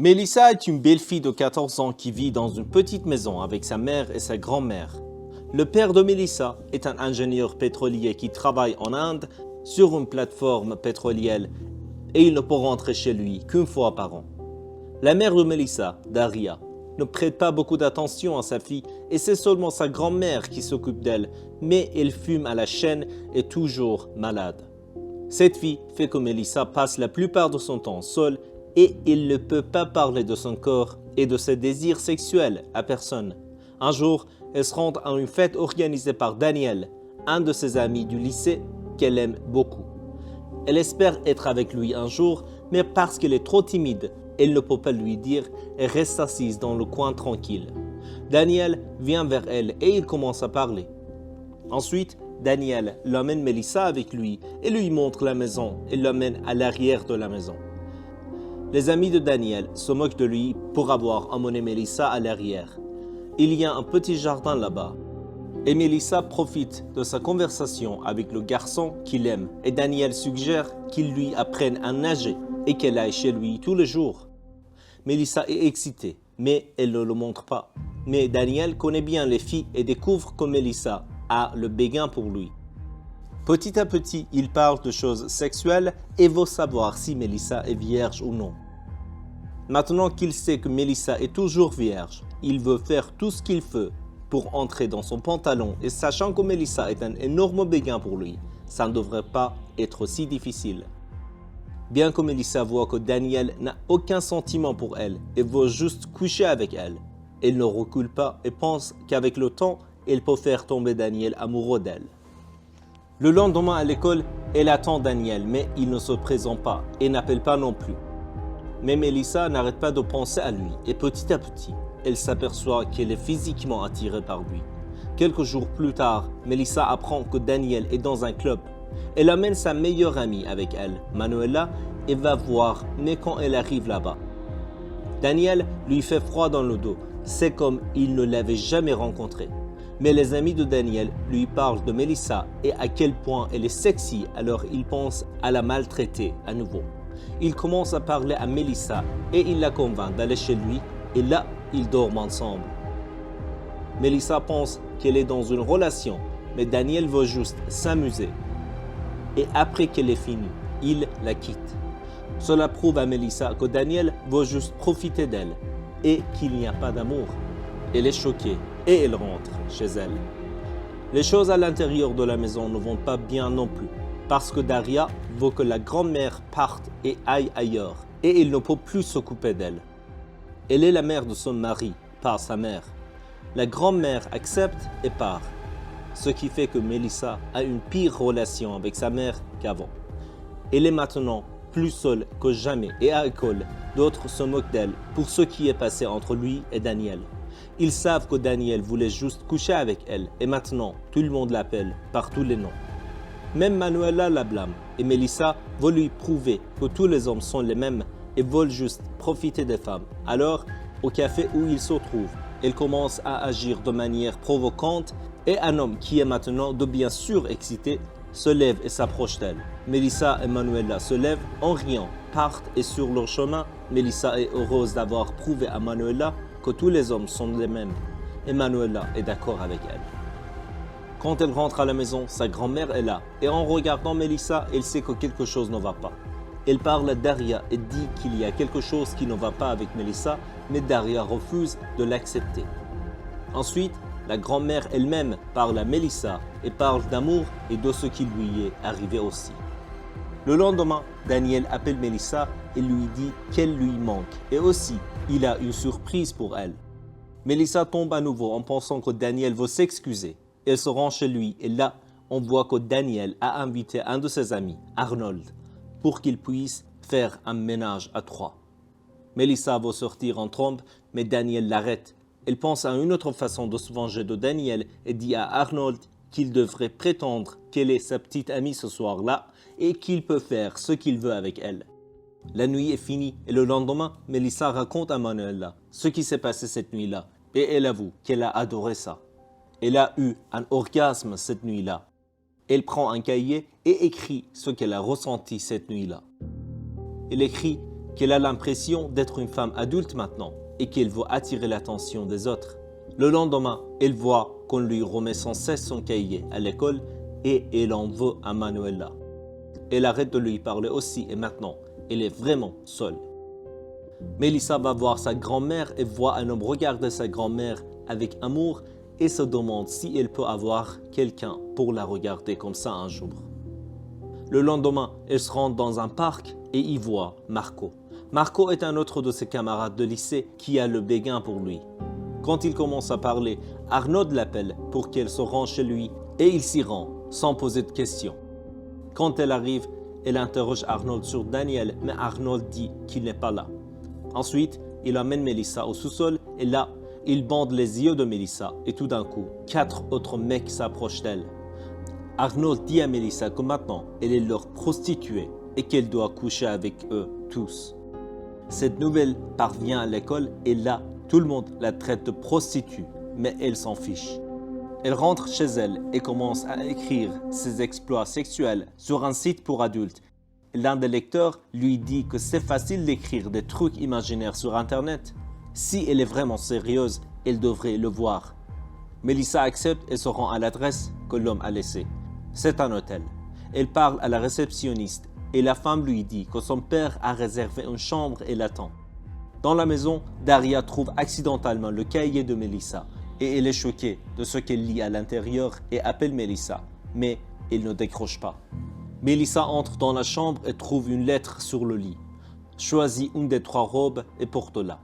Mélissa est une belle fille de 14 ans qui vit dans une petite maison avec sa mère et sa grand-mère. Le père de Mélissa est un ingénieur pétrolier qui travaille en Inde sur une plateforme pétrolière et il ne peut rentrer chez lui qu'une fois par an. La mère de Mélissa, Daria, ne prête pas beaucoup d'attention à sa fille et c'est seulement sa grand-mère qui s'occupe d'elle, mais elle fume à la chaîne et est toujours malade. Cette fille fait que Mélissa passe la plupart de son temps seule et il ne peut pas parler de son corps et de ses désirs sexuels à personne. Un jour, elle se rend à une fête organisée par Daniel, un de ses amis du lycée qu'elle aime beaucoup. Elle espère être avec lui un jour, mais parce qu'elle est trop timide, elle ne peut pas lui dire et reste assise dans le coin tranquille. Daniel vient vers elle et il commence à parler. Ensuite, Daniel l'emmène Mélissa avec lui et lui montre la maison et l'emmène à l'arrière de la maison. Les amis de Daniel se moquent de lui pour avoir emmené Mélissa à l'arrière. Il y a un petit jardin là-bas. Et Mélissa profite de sa conversation avec le garçon qu'il aime et Daniel suggère qu'il lui apprenne à nager et qu'elle aille chez lui tous les jours. Mélissa est excitée, mais elle ne le montre pas. Mais Daniel connaît bien les filles et découvre que Mélissa a le béguin pour lui. Petit à petit, il parle de choses sexuelles et veut savoir si Mélissa est vierge ou non. Maintenant qu'il sait que Mélissa est toujours vierge, il veut faire tout ce qu'il peut pour entrer dans son pantalon et sachant que Mélissa est un énorme béguin pour lui, ça ne devrait pas être si difficile. Bien que Mélissa voit que Daniel n'a aucun sentiment pour elle et veut juste coucher avec elle, elle ne recule pas et pense qu'avec le temps, elle peut faire tomber Daniel amoureux d'elle. Le lendemain à l'école, elle attend Daniel, mais il ne se présente pas et n'appelle pas non plus. Mais Mélissa n'arrête pas de penser à lui et petit à petit, elle s'aperçoit qu'elle est physiquement attirée par lui. Quelques jours plus tard, Mélissa apprend que Daniel est dans un club. Elle amène sa meilleure amie avec elle, Manuela, et va voir, mais quand elle arrive là-bas, Daniel lui fait froid dans le dos. C'est comme il ne l'avait jamais rencontré. Mais les amis de Daniel lui parlent de Mélissa et à quel point elle est sexy, alors il pense à la maltraiter à nouveau. Il commence à parler à Mélissa et il la convainc d'aller chez lui et là, ils dorment ensemble. Mélissa pense qu'elle est dans une relation, mais Daniel veut juste s'amuser. Et après qu'elle est finie, il la quitte. Cela prouve à Mélissa que Daniel veut juste profiter d'elle et qu'il n'y a pas d'amour. Elle est choquée et elle rentre chez elle. Les choses à l'intérieur de la maison ne vont pas bien non plus, parce que Daria veut que la grand-mère parte et aille ailleurs, et il ne peut plus s'occuper d'elle. Elle est la mère de son mari, par sa mère. La grand-mère accepte et part, ce qui fait que Mélissa a une pire relation avec sa mère qu'avant. Elle est maintenant plus seule que jamais et à l'école, d'autres se moquent d'elle pour ce qui est passé entre lui et Daniel. Ils savent que Daniel voulait juste coucher avec elle et maintenant tout le monde l'appelle par tous les noms. Même Manuela la blâme et Mélissa veut lui prouver que tous les hommes sont les mêmes et veulent juste profiter des femmes. Alors, au café où ils se trouvent, elle commence à agir de manière provocante et un homme qui est maintenant de bien sûr excité se lève et s'approche d'elle. Mélissa et Manuela se lèvent en riant, partent et sur leur chemin, Mélissa est heureuse d'avoir prouvé à Manuela que tous les hommes sont les mêmes et Manuela est d'accord avec elle. Quand elle rentre à la maison, sa grand-mère est là et en regardant Mélissa, elle sait que quelque chose ne va pas. Elle parle à Daria et dit qu'il y a quelque chose qui ne va pas avec Mélissa, mais Daria refuse de l'accepter. Ensuite, la grand-mère elle-même parle à Mélissa et parle d'amour et de ce qui lui est arrivé aussi. Le lendemain, Daniel appelle Mélissa et lui dit qu'elle lui manque et aussi il a une surprise pour elle. Mélissa tombe à nouveau en pensant que Daniel veut s'excuser. Elle se rend chez lui et là, on voit que Daniel a invité un de ses amis, Arnold, pour qu'il puisse faire un ménage à trois. Mélissa veut sortir en trompe, mais Daniel l'arrête. Elle pense à une autre façon de se venger de Daniel et dit à Arnold qu'il devrait prétendre qu'elle est sa petite amie ce soir-là et qu'il peut faire ce qu'il veut avec elle. La nuit est finie et le lendemain, Mélissa raconte à Manuela ce qui s'est passé cette nuit-là et elle avoue qu'elle a adoré ça. Elle a eu un orgasme cette nuit-là. Elle prend un cahier et écrit ce qu'elle a ressenti cette nuit-là. Elle écrit qu'elle a l'impression d'être une femme adulte maintenant et qu'elle veut attirer l'attention des autres. Le lendemain, elle voit qu'on lui remet sans cesse son cahier à l'école et elle en veut à Manuela. Elle arrête de lui parler aussi et maintenant, elle est vraiment seule. Melissa va voir sa grand-mère et voit un homme regarder sa grand-mère avec amour et se demande si elle peut avoir quelqu'un pour la regarder comme ça un jour. Le lendemain, elle se rend dans un parc et y voit Marco. Marco est un autre de ses camarades de lycée qui a le béguin pour lui. Quand il commence à parler, Arnold l'appelle pour qu'elle se rende chez lui et il s'y rend sans poser de questions. Quand elle arrive, elle interroge Arnold sur Daniel, mais Arnold dit qu'il n'est pas là. Ensuite, il amène Melissa au sous-sol et là, il bande les yeux de Melissa et tout d'un coup, 4 autres mecs s'approchent d'elle. Arnold dit à Melissa que maintenant, elle est leur prostituée et qu'elle doit coucher avec eux tous. Cette nouvelle parvient à l'école et là, tout le monde la traite de prostituée, mais elle s'en fiche. Elle rentre chez elle et commence à écrire ses exploits sexuels sur un site pour adultes. L'un des lecteurs lui dit que c'est facile d'écrire des trucs imaginaires sur Internet. Si elle est vraiment sérieuse, elle devrait le voir. Melissa accepte et se rend à l'adresse que l'homme a laissée. C'est un hôtel. Elle parle à la réceptionniste et la femme lui dit que son père a réservé une chambre et l'attend. Dans la maison, Daria trouve accidentellement le cahier de Melissa et elle est choquée de ce qu'elle lit à l'intérieur et appelle Melissa, mais elle ne décroche pas. Melissa entre dans la chambre et trouve une lettre sur le lit. Choisit une des 3 robes et porte-la.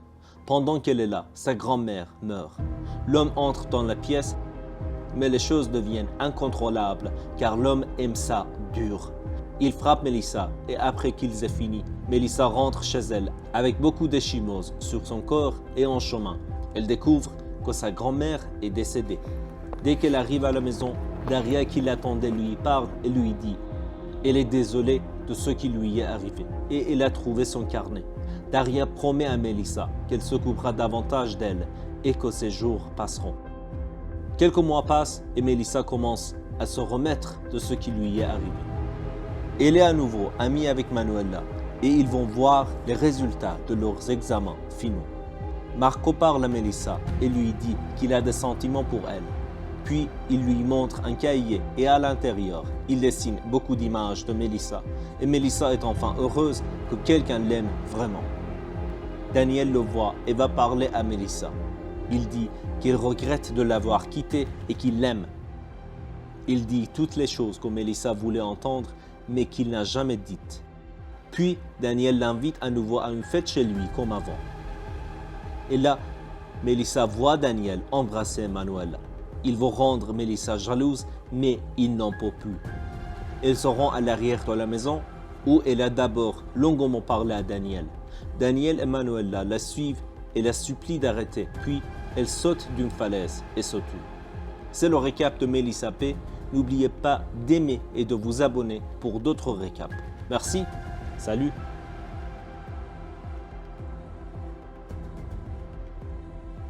Pendant qu'elle est là, sa grand-mère meurt. L'homme entre dans la pièce, mais les choses deviennent incontrôlables car l'homme aime ça dur. Il frappe Melissa et après qu'ils aient fini, Melissa rentre chez elle avec beaucoup d'échymoses sur son corps et en chemin. Elle découvre que sa grand-mère est décédée. Dès qu'elle arrive à la maison, Daria qui l'attendait lui parle et lui dit « Elle est désolée de ce qui lui est arrivé » et elle a trouvé son carnet. Daria promet à Melissa qu'elle s'occupera davantage d'elle et que ses jours passeront. Quelques mois passent et Melissa commence à se remettre de ce qui lui est arrivé. Elle est à nouveau amie avec Manuela et ils vont voir les résultats de leurs examens finaux. Marco parle à Melissa et lui dit qu'il a des sentiments pour elle. Puis il lui montre un cahier et à l'intérieur, il dessine beaucoup d'images de Melissa et Melissa est enfin heureuse que quelqu'un l'aime vraiment. Daniel le voit et va parler à Melissa. Il dit qu'il regrette de l'avoir quittée et qu'il l'aime. Il dit toutes les choses que Melissa voulait entendre mais qu'il n'a jamais dites. Puis Daniel l'invite à nouveau à une fête chez lui comme avant. Et là, Melissa voit Daniel embrasser Manuela. Il veut rendre Melissa jalouse, mais il n'en peut plus. Elle se rend à l'arrière de la maison, où elle a d'abord longuement parlé à Daniel. Daniel et Manuela la suivent et la supplient d'arrêter, puis elle saute d'une falaise et se tue. C'est le récap de Melissa P. N'oubliez pas d'aimer et de vous abonner pour d'autres récaps. Merci, salut!